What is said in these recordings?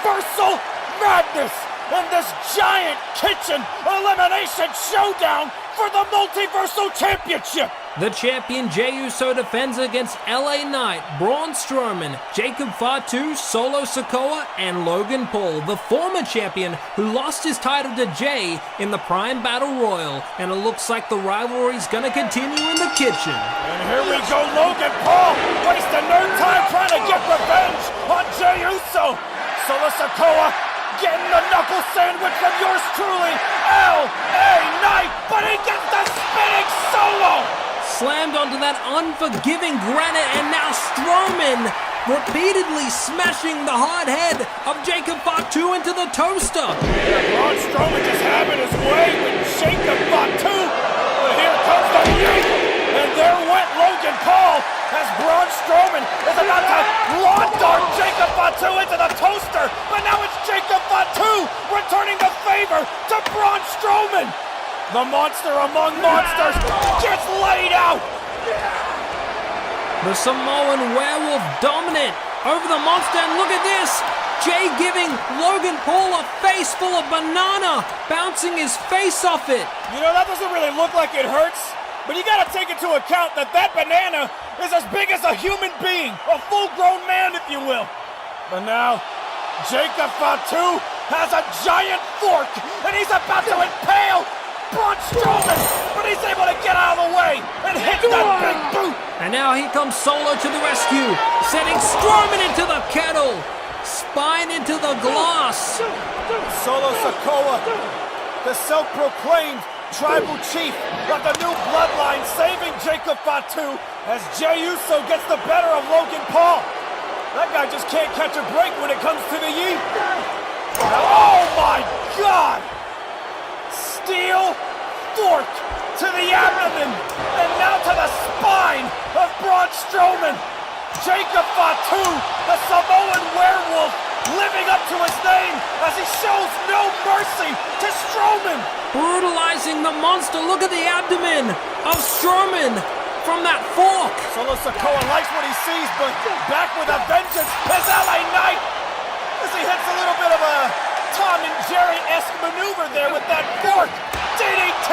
Universal Madness in this giant kitchen elimination showdown for the Multiversal Championship. The champion Jey Uso defends against LA Knight, Braun Strowman, Jacob Fatu, Solo Sikoa, and Logan Paul, the former champion who lost his title to Jey in the Prime Battle Royal. And it looks like the rivalry's gonna continue in the kitchen. And here we go, Logan Paul, wasting no time trying to get revenge on Jey Uso. Solo Sikoa getting the knuckle sandwich from yours truly, LA Knight, but he gets the spinning Solo. Slammed onto that unforgiving granite, and now Strowman repeatedly smashing the hard head of Jacob Fatu into the toaster. Yeah, Braun Strowman just having his way with Jacob Fatu. But here comes the yeet, and there went Logan Paul as Braun Strowman is about to lawn dart Jacob Fatu into the toaster. But now it's Jacob Fatu returning the favor to Braun Strowman. The monster among monsters gets laid out! The Samoan werewolf dominant over the monster, and look at this! Jey giving Logan Paul a face full of banana, bouncing his face off it. You know, that doesn't really look like it hurts, but you gotta take into account that that banana is as big as a human being, a full-grown man, if you will. But now, Jacob Fatu has a giant fork, and he's about to impale Braun Strowman, but he's able to get out of the way and hit that big boot. And now here comes Solo to the rescue, sending Strowman into the kettle, spine into the glass. Solo Sikoa, the self-proclaimed tribal chief of the new bloodline, saving Jacob Fatu as Jey Uso gets the better of Logan Paul. That guy just can't catch a break when it comes to the yeet. Oh my God! Steel fork to the abdomen, and now to the spine of Braun Strowman. Jacob Fatu, the Samoan werewolf, living up to his name as he shows no mercy to Strowman. Brutalizing the monster. Look at the abdomen of Strowman from that fork. Solo Sikoa likes what he sees, but back with a vengeance is LA Knight as he hits a little bit of a Tom and Jerry-esque maneuver there with that fork. DDT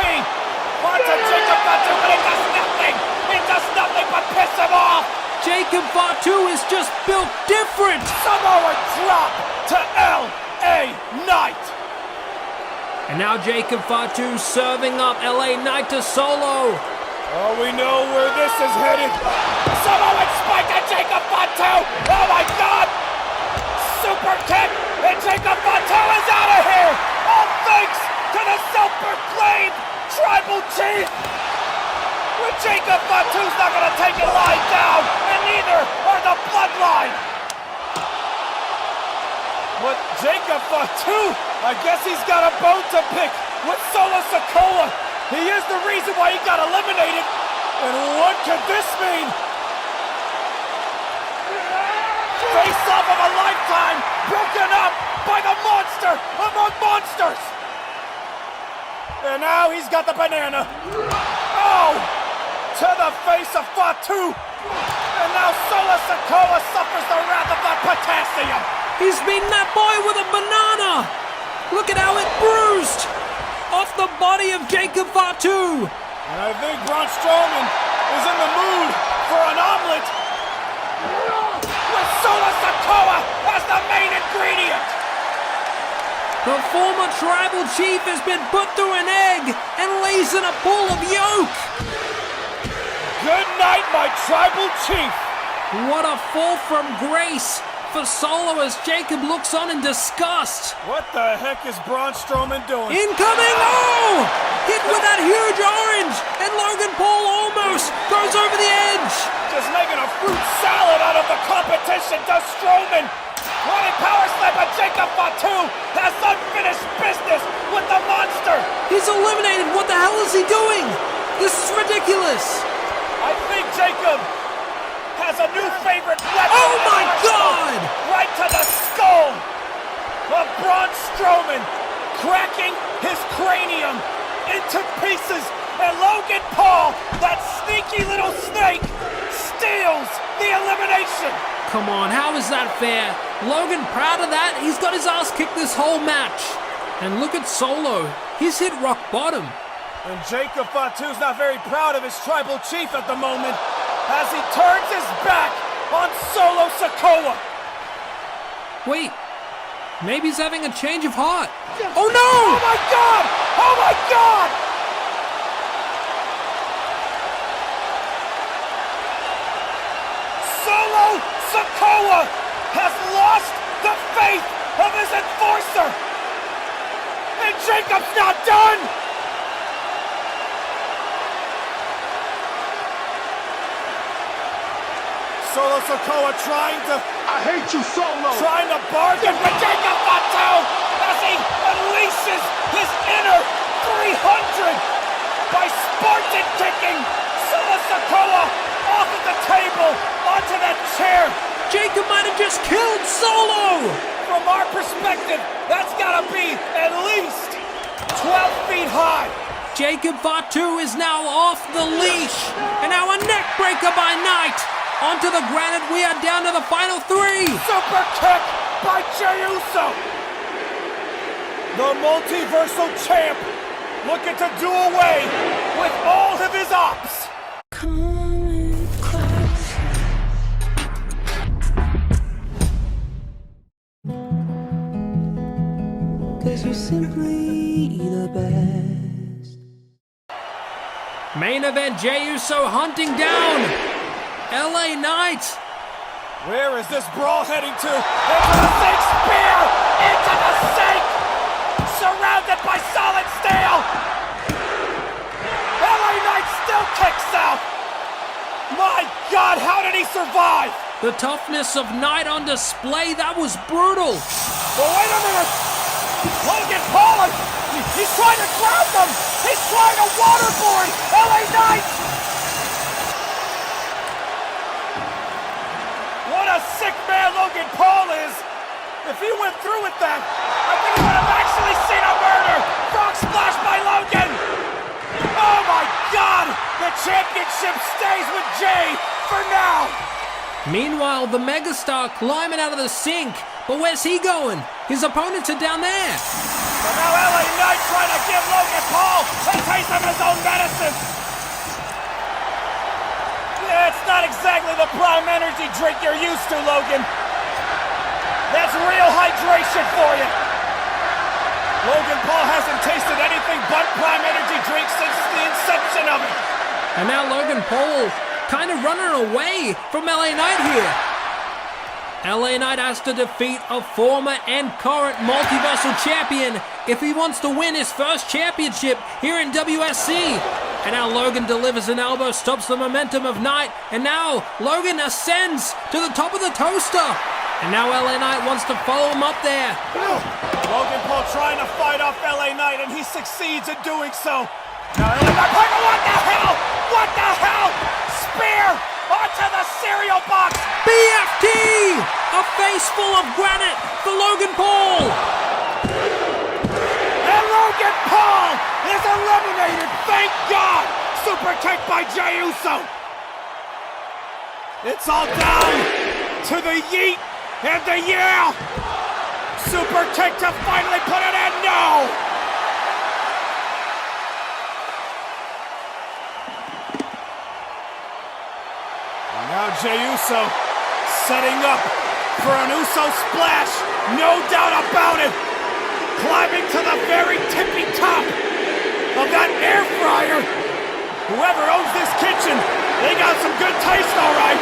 onto Jacob Fatu, but it does nothing. It does nothing but piss him off. Jacob Fatu is just built different. Samoa drop to LA Knight. And now Jacob Fatu serving up LA Knight to Solo. Oh, we know where this is headed. Samoan spike to Jacob Fatu. Oh my God. Super kick, and Jacob Fatu is out of here! All thanks to the self-proclaimed tribal chief! But Jacob Fatu's not gonna take it lying down, and neither are the bloodline! But Jacob Fatu, I guess he's got a bone to pick with Solo Sikoa. He is the reason why he got eliminated, and what could this mean? Face-off of a lifetime, broken up by the monster among monsters! And now he's got the banana. Oh! To the face of Fatu! And now Solo Sikoa suffers the wrath of that potassium! He's beaten that boy with a banana! Look at how it bruised! Off the body of Jacob Fatu! And I think Braun Strowman is in the mood for an omelet! With Solo Sikoa as the main ingredient! The former tribal chief has been put through an egg and lays in a pool of yolk! Good night, my tribal chief! What a fall from grace for Solo as Jacob looks on in disgust. What the heck is Braun Strowman doing? Incoming! Oh! Hit with that huge orange! And Logan Paul almost goes over the edge! Just making a fruit salad out of the competition does Strowman! Running power slam, but Jacob Fatu has unfinished business with the monster! He's eliminated! What the hell is he doing? This is ridiculous! I think Jacob has a new favorite weapon. Oh my God! Right to the skull of Braun Strowman, cracking his cranium into pieces. And Logan Paul, that sneaky little snake, steals the elimination. come on, how is that fair? Logan proud of that? He's got his ass kicked this whole match. And look at Solo. He's hit rock bottom. And Jacob Fatu's not very proud of his tribal chief at the moment as he turns his back on Solo Sikoa. Wait, maybe he's having a change of heart. Oh no! Oh my God! Oh my God! Solo Sikoa has lost the faith of his enforcer! And Jacob's not done! Solo Sikoa trying to... I hate you, Solo! Trying to bargain with Jacob Fatu as he unleashes his inner 300 by Spartan kicking Solo Sikoa off of the table onto that chair. Jacob might have just killed Solo! From our perspective, that's gotta be at least 12 feet high. Jacob Fatu is now off the leash. And now a neck breaker by Knight. Onto the granite, we are down to the final 3. Super kick by Jey Uso. The multiversal champ looking to do away with all of his ops. Cause you're simply the best. Main event, Jey Uso hunting down LA Knight. Where is this brawl heading to? Into the sink spear! Into the sink! Surrounded by solid steel! LA Knight still kicks out! My God, how did he survive? The toughness of Knight on display, that was brutal. But wait a minute! Logan Paul, he's trying to ground them! He's trying to waterboard LA Knight! What a sick man Logan Paul is! If he went through with that, I think he would have actually seen a murder! Frog splash by Logan! Oh my God! The championship stays with Jey for now! Meanwhile, the megastar climbing out of the sink. But where's he going? His opponents are down there. But now LA Knight trying to give Logan Paul a taste of his own medicine. Yeah, it's not exactly the prime energy drink you're used to, Logan. That's real hydration for you. Logan Paul hasn't tasted anything but prime energy drink since the inception of it. And now Logan Paul kind of running away from LA Knight here. LA Knight has to defeat a former and current multiversal champion if he wants to win his first championship here in WSC. And now Logan delivers an elbow, stops the momentum of Knight, and now Logan ascends to the top of the toaster. And now LA Knight wants to follow him up there. Logan Paul trying to fight off LA Knight, and he succeeds in doing so. Now LA Knight, what the hell? What the hell? Spear onto the cereal box. BFT! A face full of granite for Logan Paul. And Logan Paul is eliminated, thank God! Super kick by Jey Uso. It's all down to the yeet and the yeah. Super kick to finally put it in, no! Now Jey Uso setting up for an Uso splash, no doubt about it. Climbing to the very tippy top of that air fryer. Whoever owns this kitchen, they got some good taste, all right.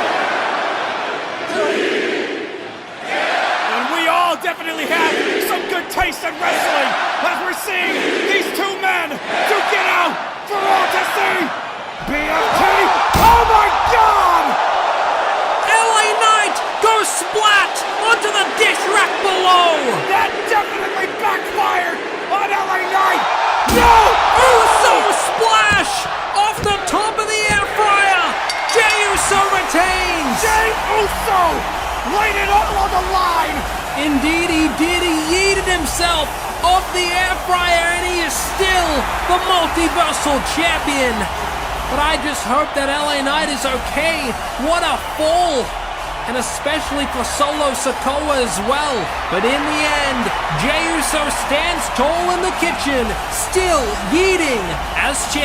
And we all definitely have some good taste in wrestling as we're seeing these two men duke it out for all to see. BFT, oh my God! LA Knight goes splat onto the dish rack below. That definitely backfired on LA Knight. No! Uso splash off the top of the air fryer. Jey Uso retains. Jey Uso laid it all on the line. Indeed he did. He yeeted himself off the air fryer and he is still the multiversal champion. But I just hope that LA Knight is okay. What a fall. and especially for Solo Sikoa as well. But in the end, Jey Uso stands tall in the kitchen, still yeeting as champion.